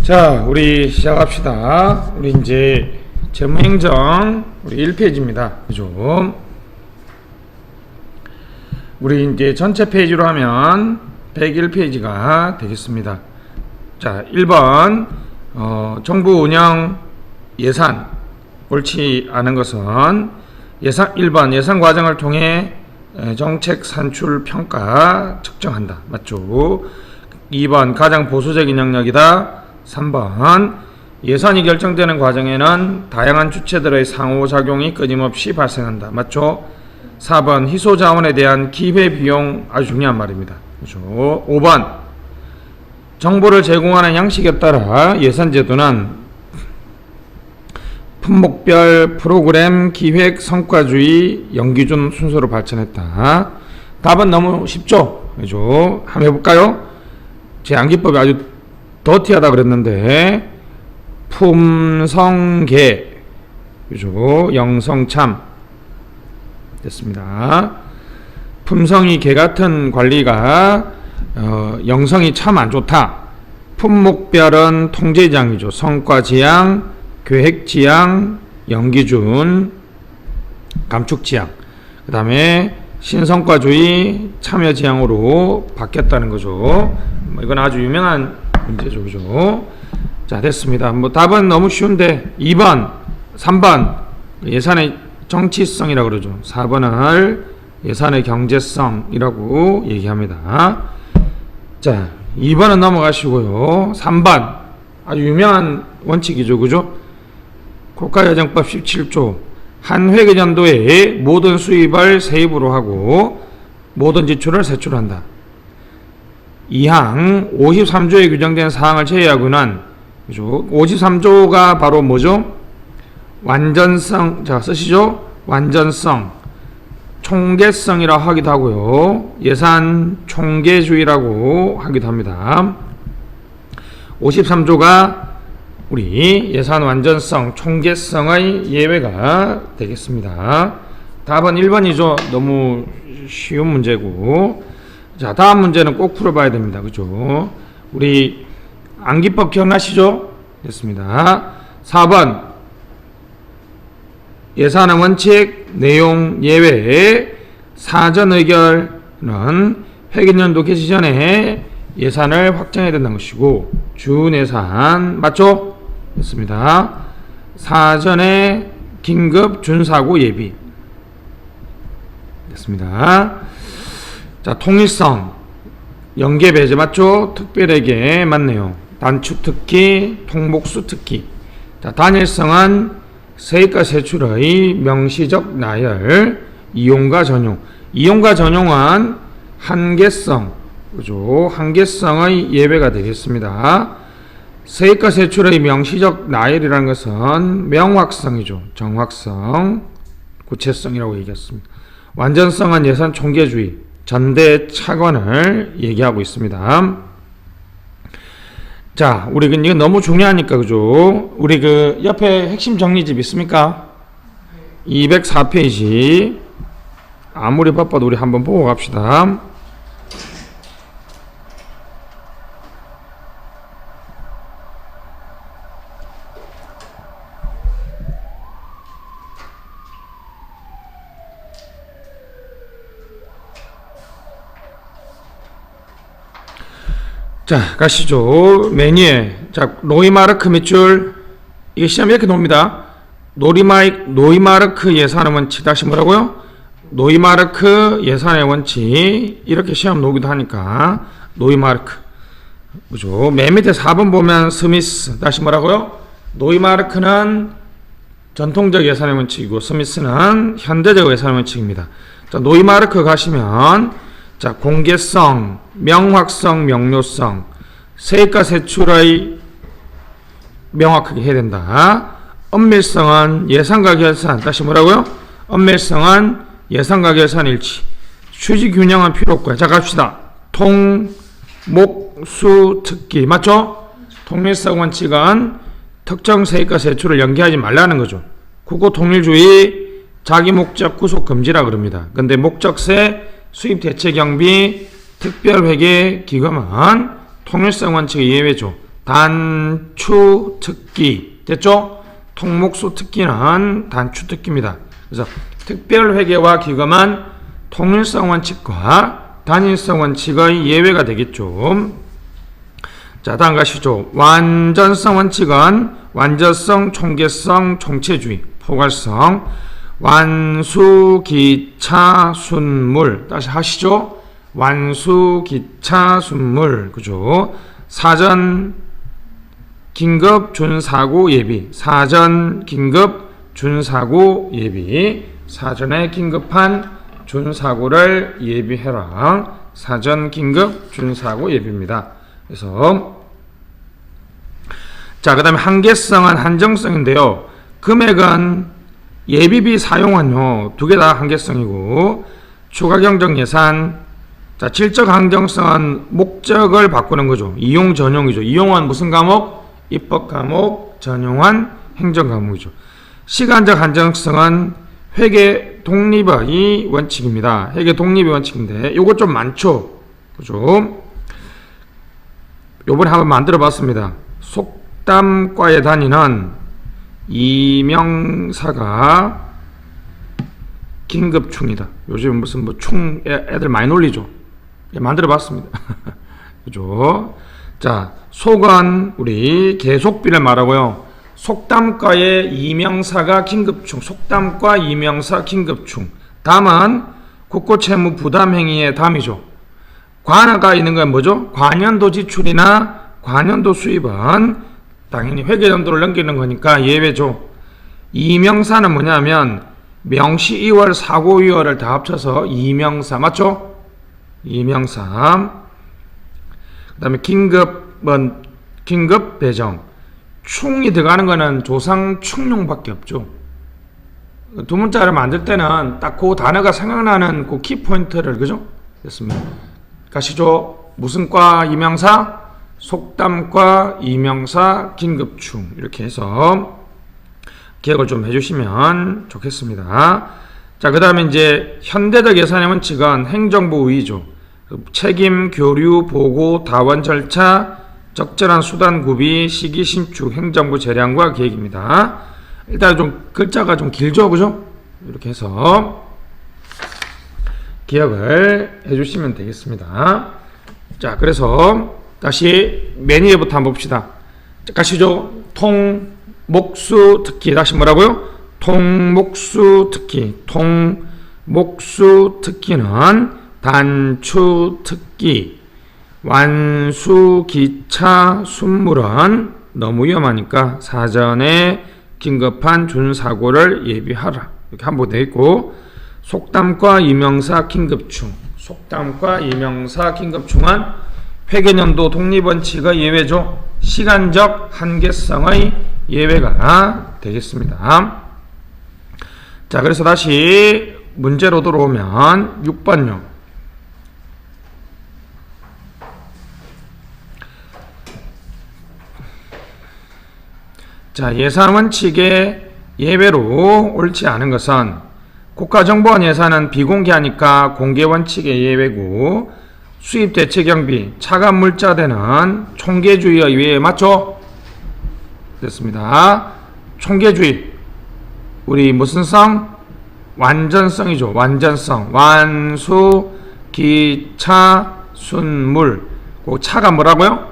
자, 우리 시작합시다. 우리 이제 재무행정 우리 1페이지입니다. 그죠? 우리 이제 전체 페이지로 하면 101페이지가 되겠습니다. 자, 1번 정부 운영 예산 옳지 않은 것은 1번 예산 과정을 통해 정책 산출 평가 측정한다. 맞죠? 2번 가장 보수적인 영역이다. 3번 예산이 결정되는 과정에는 다양한 주체들의 상호작용이 끊임없이 발생한다. 맞죠? 4번 희소자원에 대한 기회비용 아주 중요한 말입니다. 그렇죠? 5번 정보를 제공하는 양식에 따라 예산제도는 품목별 프로그램 기획 성과주의 연기준 순서로 발전했다. 답은 너무 쉽죠? 그죠? 한번 해볼까요? 제 암기법이 아주 더티하다 그랬는데 품성계 그죠? 영성참 됐습니다. 품성이 개 같은 관리가 영성이 참 안 좋다. 품목별은 통제지향이죠. 성과지향, 계획지향, 연기준, 감축지향. 그 다음에 신성과주의, 참여지향으로 바뀌었다는 거죠. 이건 아주 유명한 문제죠. 그죠? 자, 됐습니다. 답은 너무 쉬운데 2번, 3번 예산의 정치성이라고 그러죠. 4번을 예산의 경제성이라고 얘기합니다. 자, 2번은 넘어가시고요. 3번 아주 유명한 원칙이죠. 그죠? 국가재정법 17조 한 회계연도에 모든 수입을 세입으로 하고 모든 지출을 세출한다. 2항 53조에 규정된 사항을 제외하고는 그죠? 53조가 바로 뭐죠? 완전성, 자 쓰시죠? 완전성, 총계성이라 하기도 하고요. 예산 총계주의라고 하기도 합니다. 53조가 우리 예산 완전성, 총계성의 예외가 되겠습니다. 답은 1번이죠. 너무 쉬운 문제고. 자, 다음 문제는 꼭 풀어봐야 됩니다. 그죠? 우리 암기법 기억나시죠? 됐습니다. 4번 예산의 원칙, 내용 예외, 사전 의결은 회계연도 개시 전에 예산을 확정해야 된다는 것이고 준예산 맞죠? 됐습니다. 사전에 긴급 준사고 예비 됐습니다. 자, 통일성 연계 배제 맞죠? 특별하게 맞네요. 단축 특기, 통복수 특기. 자, 단일성은 세입과 세출의 명시적 나열, 이용과 전용. 이용과 전용은 한계성, 그죠? 한계성의 예외가 되겠습니다. 세입과 세출의 명시적 나열이라는 것은 명확성이죠. 정확성, 구체성이라고 얘기했습니다. 완전성은 예산 총계주의, 전대 차관을 얘기하고 있습니다. 자, 우리 이거 너무 중요하니까 그죠? 우리 그 옆에 핵심 정리집 있습니까? 204페이지. 아무리 바빠도 우리 한번 보고 갑시다. 자, 가시죠. 매니에. 자, 노이마르크 밑줄. 이게 시험에 이렇게 나옵니다. 노이마르크 예산의 원칙. 다시 뭐라고요? 노이마르크 예산의 원칙. 이렇게 시험 나오기도 하니까. 노이마르크. 그죠? 맨 밑에 4번 보면 스미스. 다시 뭐라고요? 노이마르크는 전통적 예산의 원칙이고, 스미스는 현대적 예산의 원칙입니다. 자, 노이마르크 가시면, 자, 공개성, 명확성, 명료성, 세입과 세출의 명확하게 해야 된다. 엄밀성은 예산과 결산, 다시 뭐라고요? 엄밀성은 예산과 결산 일치, 취지 균형은 필요 없고요. 자, 갑시다. 통, 목, 수, 특기, 맞죠? 통일성 원칙은 특정 세입과 세출을 연계하지 말라는 거죠. 국고 통일주의, 자기 목적 구속 금지라 그럽니다. 근데 목적세, 수입 대체 경비, 특별회계 기금은 통일성 원칙의 예외죠. 단추 특기 됐죠? 통목수 특기는 단추 특기입니다. 그래서 특별회계와 기금은 통일성 원칙과 단일성 원칙의 예외가 되겠죠. 자, 다음 가시죠. 완전성 원칙은 완전성, 총계성, 총체주의, 포괄성, 완수, 기차, 순물. 다시 하시죠. 완수, 기차, 순물. 그죠? 사전, 긴급, 준사고, 예비. 사전, 긴급, 준사고, 예비. 사전에 긴급한 준사고를 예비해라. 사전, 긴급, 준사고, 예비입니다. 그래서 자, 그 다음에 한계성은 한정성인데요. 금액은 예비비 사용은요, 두 개 다 한계성이고, 추가 경정 예산, 자, 질적 한정성은 목적을 바꾸는 거죠. 이용 전용이죠. 이용은 무슨 과목? 입법 과목, 전용은 행정 과목이죠. 시간적 한정성은 회계 독립의 원칙입니다. 회계 독립의 원칙인데, 요거 좀 많죠? 그죠? 요번에 한번 만들어 봤습니다. 속담과에 다니는 이명사가 긴급충이다. 요즘 무슨 뭐 충 애들 많이 놀리죠. 만들어 봤습니다. 그죠? 자, 속은 우리 계속비를 말하고요. 속담과의 이명사가 긴급충, 속담과 이명사 긴급충. 담은 국고채무 부담행위의 담이죠. 관하가 있는 건 뭐죠? 관연도 지출이나 관연도 수입은 당연히 회계연도를 넘기는 거니까 예외죠. 이명사는 뭐냐면 명시 2월, 사고 2월을 다 합쳐서 이명사 맞죠? 이명사. 그 다음에 긴급은 긴급 배정. 충이 들어가는 거는 조상 충용밖에 없죠. 두 문자를 만들 때는 딱 그 단어가 생각나는 그 키포인트를 그죠? 됐습니다. 가시죠. 무슨 과 이명사? 속담과 이명사 긴급충. 이렇게 해서 기억을 좀 해주시면 좋겠습니다. 자, 그 다음에 이제 현대적 예산의 원칙은 행정부 의의죠. 책임, 교류, 보고, 다원 절차, 적절한 수단 구비, 시기 신축, 행정부 재량과 계획입니다. 일단 좀 글자가 좀 길죠, 그죠? 이렇게 해서 기억을 해주시면 되겠습니다. 자, 그래서 다시 맨 위에부터 한번 봅시다. 가시죠. 통, 목수, 특기. 다시 뭐라고요? 통, 목수, 특기. 통, 목수, 특기는 단추, 특기. 완수, 기차, 순물은 너무 위험하니까 사전에 긴급한 준사고를 예비하라. 이렇게 한번 되어 있고, 속담과 이명사 긴급충. 속담과 이명사 긴급충은 회계연도 독립원칙의 예외죠. 시간적 한계성의 예외가 되겠습니다. 자, 그래서 다시 문제로 들어오면 6번요. 자, 예산원칙의 예외로 옳지 않은 것은 국가정보원 예산은 비공개하니까 공개원칙의 예외고, 수입대체경비, 차관물자되는 총계주의의 예외 맞죠? 됐습니다. 총계주의 우리 무슨 성? 완전성이죠. 완전성. 완수, 기차, 순물. 그 차가 뭐라고요?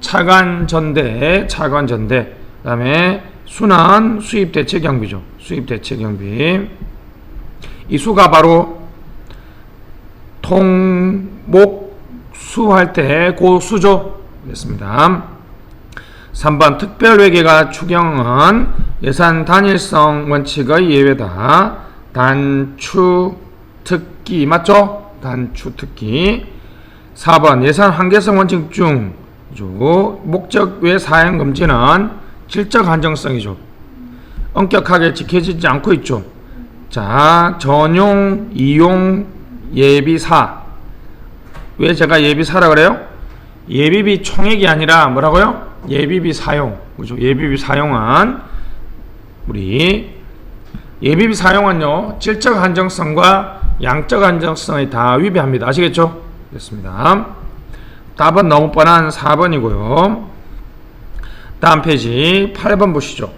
차관전대, 차관전대. 그 다음에 수는 수입대체경비죠. 수입대체경비. 이 수가 바로 통목수 할 때 그 수죠. 됐습니다. 3번 특별회계가 추경은 예산 단일성 원칙의 예외다. 단추 특기 맞죠? 단추 특기. 4번 예산 한계성 원칙 중 목적 외 사행 금지는 질적 한정성이죠. 엄격하게 지켜지지 않고 있죠. 자, 전용, 이용, 예비사. 왜 제가 예비사라 그래요? 예비비 총액이 아니라 뭐라고요? 예비비 사용. 그죠? 예비비 사용은 우리 예비비 사용은요, 질적 한정성과 양적 한정성이 다 위배합니다. 아시겠죠? 됐습니다. 답은 너무 뻔한 4번이고요. 다음 페이지 8번 보시죠.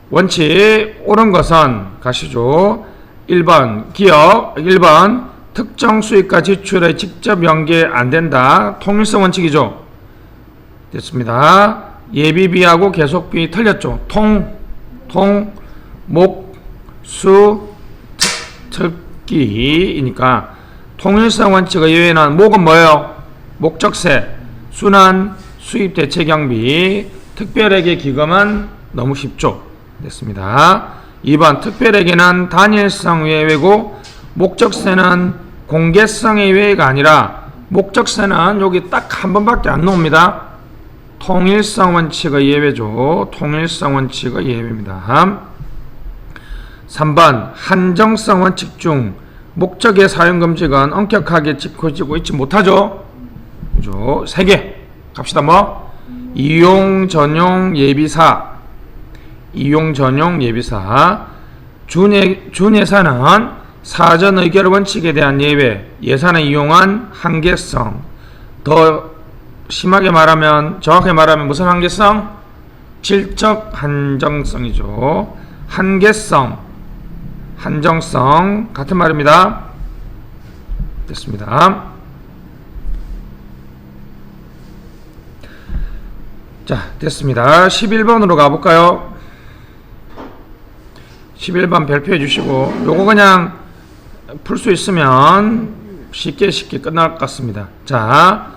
원칙 옳은 것은 가시죠. 1번 기억, 1번 특정 수익과 지출에 직접 연계 안 된다. 통일성 원칙이죠. 됐습니다. 예비비하고 계속비 틀렸죠. 목, 수, 특기이니까 통일성 원칙의 예외는 목은 뭐예요? 목적세, 순환, 수입대체경비, 특별회계 기금은 너무 쉽죠. 됐습니다. 2번 특별회계는 단일성 예외고 목적세는 공개성의 예외가 아니라 목적세는 여기 딱 한 번밖에 안 나옵니다. 통일성 원칙의 예외죠. 통일성 원칙의 예외입니다. 3번 한정성 원칙 중 목적의 사용금지는 엄격하게 지켜지고 있지 못하죠. 그죠? 3개 갑시다. 뭐 이용 전용 예비사, 이용 전용 예비사, 준예산은 사전 의결 원칙에 대한 예외, 예산을 이용한 한계성. 더 심하게 말하면, 정확하게 말하면 무슨 한계성? 질적 한정성이죠. 한계성, 한정성 같은 말입니다. 됐습니다. 자, 됐습니다. 11번으로 가볼까요? 11번 별표해 주시고 요거 그냥 풀 수 있으면 쉽게 끝날 것 같습니다. 자,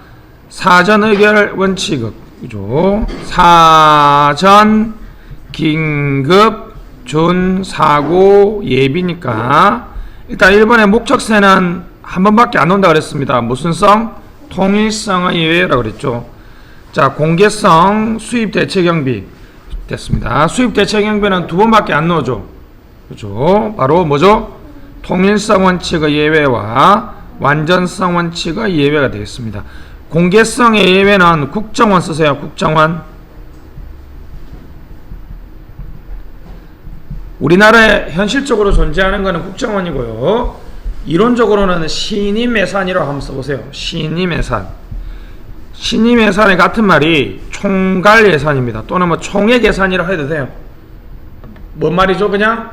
사전 의결 원칙이죠. 사전, 긴급, 준, 사고, 예비니까 일단 1번의 목적세는 한 번밖에 안 온다 그랬습니다. 무슨 성? 통일성의 예외라고 그랬죠. 자, 공개성, 수입대체경비 됐습니다. 수입대체경비는 두 번밖에 안 나오죠. 그죠? 바로 뭐죠? 통일성 원칙의 예외와 완전성 원칙의 예외가 되겠습니다. 공개성의 예외는 국정원 쓰세요. 국정원. 우리나라에 현실적으로 존재하는 것은 국정원이고요. 이론적으로는 신임예산이라고 한번 써보세요. 신임예산. 신임예산의 같은 말이 총괄예산입니다. 또는 뭐 총액예산이라고 해도 돼요. 뭔 말이죠? 그냥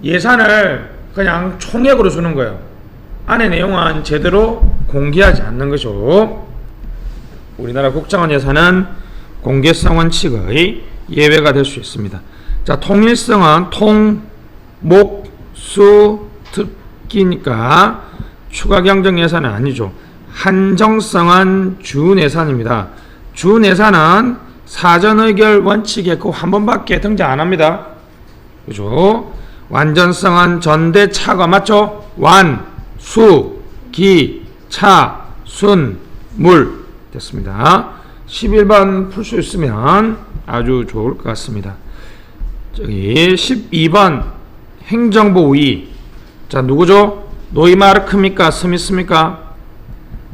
예산을 그냥 총액으로 주는 거예요. 안의 내용은 제대로 공개하지 않는 거죠. 우리나라 국정원 예산은 공개성 원칙의 예외가 될 수 있습니다. 자, 통일성은 통, 목, 수, 특기니까 추가 경정 예산은 아니죠. 한정성은 준예산입니다. 준예산은 사전 의결 원칙에 그 한 번밖에 등장 안 합니다. 그죠? 완전성은 전대 차가 맞죠? 완, 수, 기, 차, 순, 물 됐습니다. 11번 풀 수 있으면 아주 좋을 것 같습니다. 저기 12번 행정부 위. 자, 누구죠? 노이마르크입니까? 스미스입니까?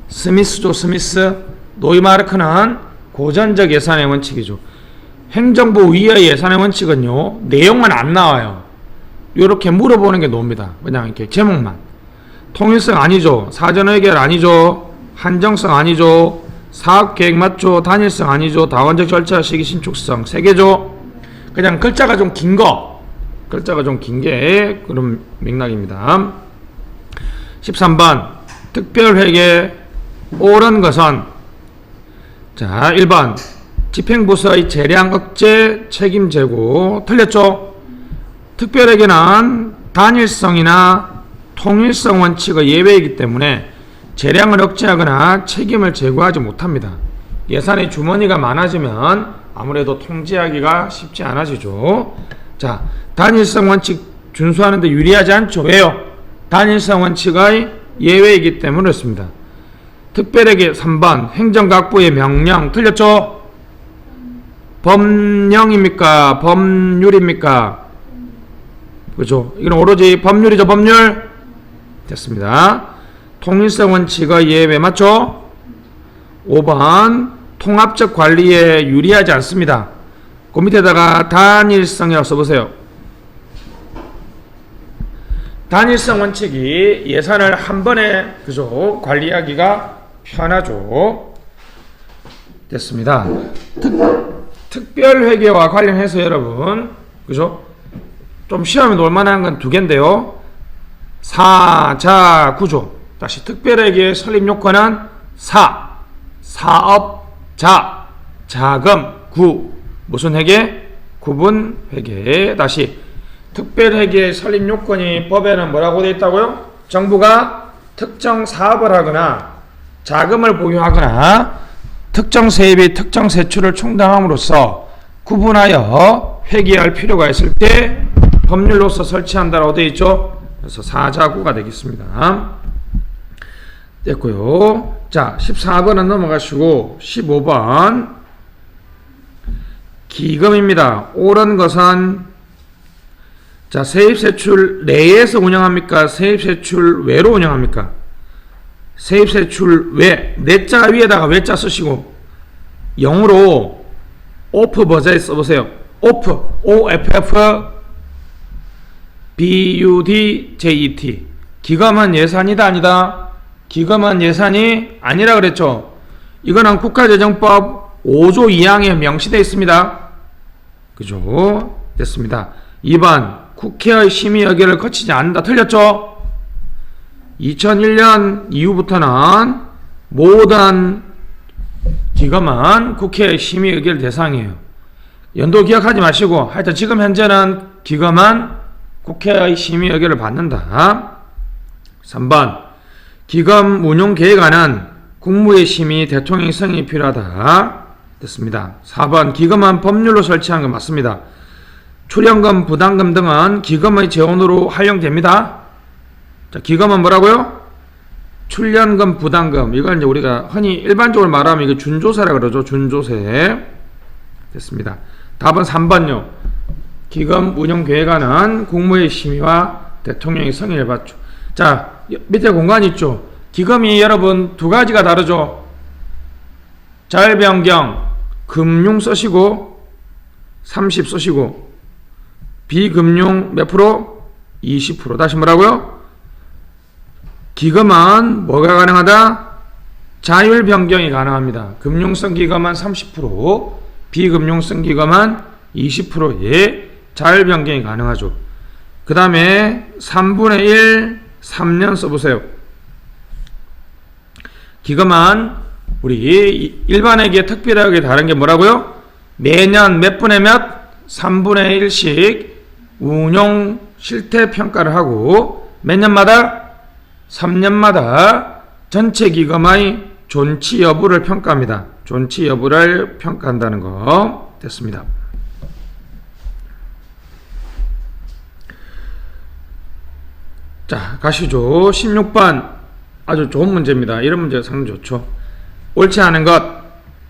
스미스죠. 스미스. 노이마르크는 고전적 예산의 원칙이죠. 행정부 위의 예산의 원칙은요, 내용은 안 나와요. 이렇게 물어보는 게 나옵니다. 그냥 이렇게 제목만. 통일성 아니죠. 사전 의결 아니죠. 한정성 아니죠. 사업계획 맞죠. 단일성 아니죠. 다원적 절차 시기 신축성 3개죠. 그냥 글자가 좀 긴 거. 글자가 좀 긴 게 그런 맥락입니다. 13번 특별회계 옳은 것은 자 1번 집행부서의 재량 억제 책임 제고 틀렸죠. 특별회계는 단일성이나 통일성 원칙의 예외이기 때문에 재량을 억제하거나 책임을 제고하지 못합니다. 예산의 주머니가 많아지면 아무래도 통제하기가 쉽지 않아지죠. 자, 단일성 원칙 준수하는데 유리하지 않죠. 왜요? 단일성 원칙의 예외이기 때문에 그렇습니다. 특별회계 3번 행정각부의 명령 틀렸죠? 법령입니까? 법률입니까? 그렇죠? 이건 오로지 법률이죠. 법률 됐습니다. 통일성 원칙의 예외 맞죠? 5번 통합적 관리에 유리하지 않습니다. 그 밑에다가 단일성이라고 써보세요. 단일성 원칙이 예산을 한 번에 그죠 관리하기가 편하죠. 됐습니다. 특별회계와 관련해서 여러분 그죠 좀 시험에 놀만한 건 두 개인데요. 사자구조. 다시 특별회계의 설립 요건은 사업, 자금, 무슨 회계? 구분회계. 다시 특별회계의 설립 요건이 법에는 뭐라고 되어 있다고요? 정부가 특정 사업을 하거나 자금을 보유하거나 특정 세입이 특정 세출을 충당함으로써 구분하여 회계할 필요가 있을 때 법률로서 설치한다라고 되어 있죠. 그래서 사자구가 되겠습니다. 됐고요. 자, 14번은 넘어가시고 15번 기금입니다. 옳은 것은 자, 세입세출 내에서 운영합니까? 세입세출 외로 운영합니까? 세입세출 외, 내자 위에다가 외자 쓰시고 영어로 오프 버저에 써보세요. 오프, OFF BUDJET. 기금은 예산이다 아니다? 기금은 예산이 아니라 그랬죠. 이거는 국가재정법 5조 2항에 명시되어 있습니다. 그죠? 됐습니다. 2번 국회의 심의 의결을 거치지 않는다. 틀렸죠? 2001년 이후부터는 모든 기금은 국회의 심의 의결 대상이에요. 연도 기억하지 마시고 하여튼 지금 현재는 기금은 국회의 심의 의결을 받는다. 3번 기금 운용 계획안은 국무의 심의, 대통령의 승인이 필요하다. 됐습니다. 4번 기금은 법률로 설치한 건 맞습니다. 출연금, 부담금 등은 기금의 재원으로 활용됩니다. 자, 기금은 뭐라고요? 출연금, 부담금. 이걸 이제 우리가 흔히 일반적으로 말하면 이게 준조세라 그러죠. 준조세. 됐습니다. 답은 3번요. 기금 운용 계획안은 국무의 심의와 대통령의 승인을 받죠. 자, 밑에 공간 있죠. 기금이 여러분 두 가지가 다르죠. 자율변경 금융 쓰시고 30 쓰시고 비금융 몇 프로? 20%. 다시 뭐라고요? 기금은 뭐가 가능하다? 자율 변경이 가능합니다. 금융성 기금은 30%, 비금융성 기금은 20%의 자율 변경이 가능하죠. 그 다음에 3분의 1, 3년 써보세요. 기금은 우리 일반회계, 특별회계 다른 게 뭐라고요? 매년 몇 분의 몇? 3분의 1씩 운용 실태 평가를 하고 몇 년마다? 3년마다 전체 기금의 존치 여부를 평가합니다. 존치 여부를 평가한다는 거 됐습니다. 자, 가시죠. 16번 아주 좋은 문제입니다. 이런 문제가 상당히 좋죠. 옳지 않은 것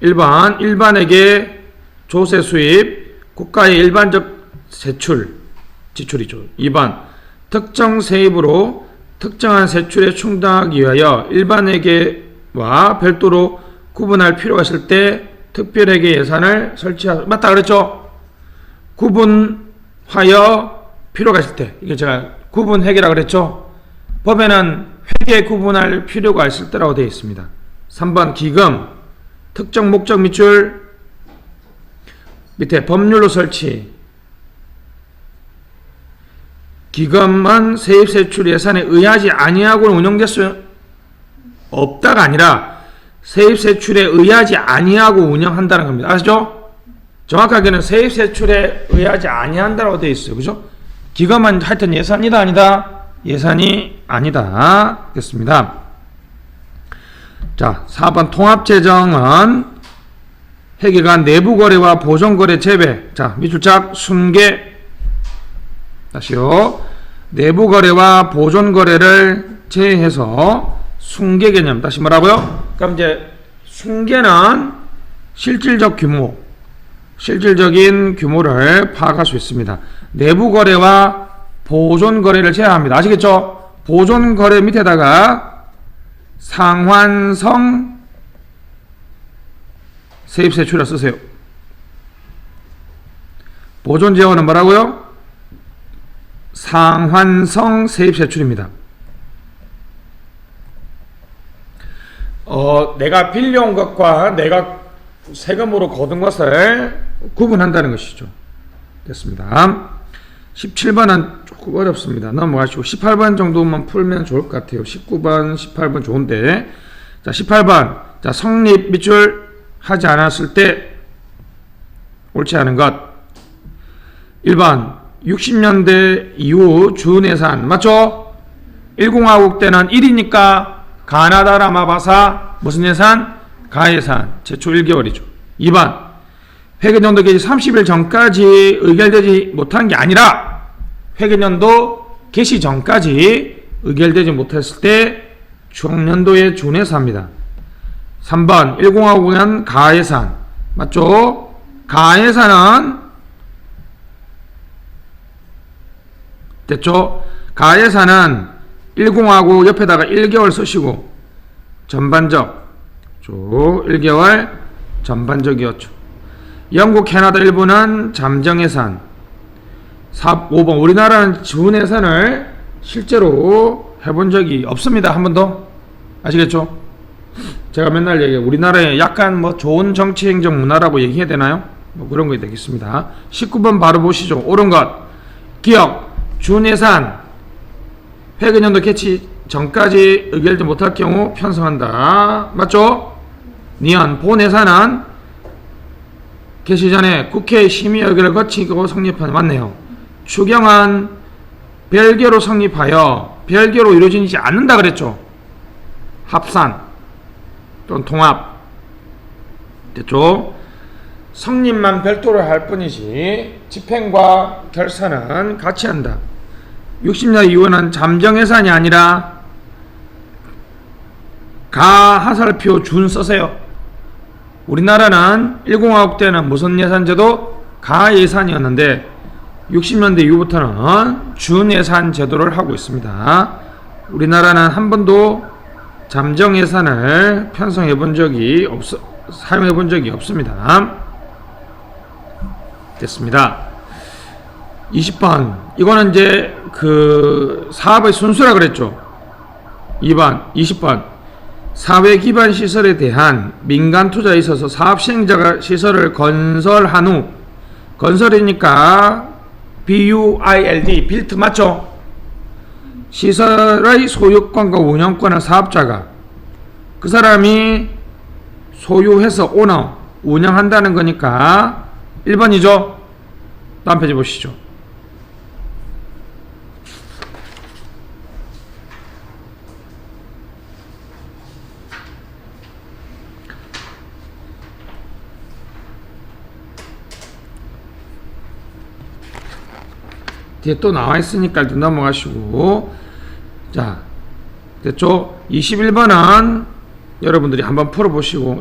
1번 일반에게 조세 수입 국가의 일반적 지출이죠. 2번 특정 세입으로 특정한 세출에 충당하기 위하여 일반회계와 별도로 구분할 필요가 있을 때 특별회계 예산을 설치하다. 맞다 그랬죠? 구분하여 필요가 있을 때. 이게 제가 구분회계라 그랬죠? 법에는 회계 구분할 필요가 있을 때라고 되어 있습니다. 3번 기금 특정 목적 미출 밑에 법률로 설치. 기금은 세입세출 예산에 의하지 아니하고 운영될 수 없다가 아니라 세입세출에 의하지 아니하고 운영한다는 겁니다. 아시죠? 정확하게는 세입세출에 의하지 아니한다라고 되어 있어요. 그죠? 기금은 하여튼 예산이다 아니다? 예산이 아니다. 됐습니다. 자, 4번 통합재정은 회계가 내부거래와 보존거래 제외. 자, 미출작 순계. 다시요. 내부거래와 보존거래를 제외해서 순계 개념. 다시 뭐라고요? 그럼 이제 순계는 실질적 규모, 실질적인 규모를 파악할 수 있습니다. 내부거래와 보존거래를 제외합니다. 아시겠죠? 보존거래 밑에다가 상환성 세입세출을 쓰세요. 보존재원은 뭐라고요? 상환성 세입세출입니다. 내가 빌려온 것과 내가 세금으로 거둔 것을 구분한다는 것이죠. 됐습니다. 17번은 조금 어렵습니다. 넘어가시고 18번 정도만 풀면 좋을 것 같아요. 19번, 18번 좋은데. 자, 18번. 자, 성립 밑줄 하지 않았을 때 옳지 않은 것. 1번. 60년대 이후 준예산. 맞죠? 1공화국 때는 1이니까 가나다라마바사 무슨 예산? 가예산. 제초 1개월이죠. 2번. 회계연도 개시 30일 전까지 의결되지 못한 게 아니라 회계연도 개시 전까지 의결되지 못했을 때 중년도의 준예산입니다. 3번 1059년 가예산. 맞죠? 가예산은 됐죠? 가예산은 10하고 옆에다가 1개월 쓰시고 전반적 1개월 전반적이었죠. 영국, 캐나다 일부는 잠정예산. 5번 우리나라는 준예산을 실제로 해본 적이 없습니다. 한 번도. 아시겠죠? 제가 맨날 얘기해요. 우리나라에 약간 뭐 좋은 정치행정 문화라고 얘기해야 되나요? 뭐 그런 거 되겠습니다. 19번 바로 보시죠. 옳은 것. 기억. 준예산. 회계연도 개시 전까지 의결되지 못할 경우 편성한다. 맞죠? 니은. 본예산은 개시 전에 국회 심의 의결을 거치고 성립한. 맞네요. 추경은 별개로 성립하여 별개로 이루어지지 않는다 그랬죠. 합산 또는 통합. 됐죠? 성립만 별도로 할 뿐이지 집행과 결산은 같이 한다. 60년 이후는 잠정예산이 아니라 가하살표 준 쓰세요. 우리나라는 10하국 때는 무슨 예산제도? 가예산이었는데 60년대 이후부터는 준예산 제도를 하고 있습니다. 우리나라는 한 번도 잠정예산을 편성해 본 적이 사용해 본 적이 없습니다. 됐습니다. 20번 이거는 이제 그 사업의 순수라 그랬죠. 2번 20번 사회 기반 시설에 대한 민간 투자에 있어서 사업 시행자가 시설을 건설한 후 건설이니까 BUILD 빌트 맞죠? 시설의 소유권과 운영권은 사업자가 그 사람이 소유해서 오너 운영한다는 거니까 1번이죠. 다음 페이지 보시죠. 뒤에 또 나와 있으니까 넘어가시고. 자, 됐죠? 21번은 여러분들이 한번 풀어보시고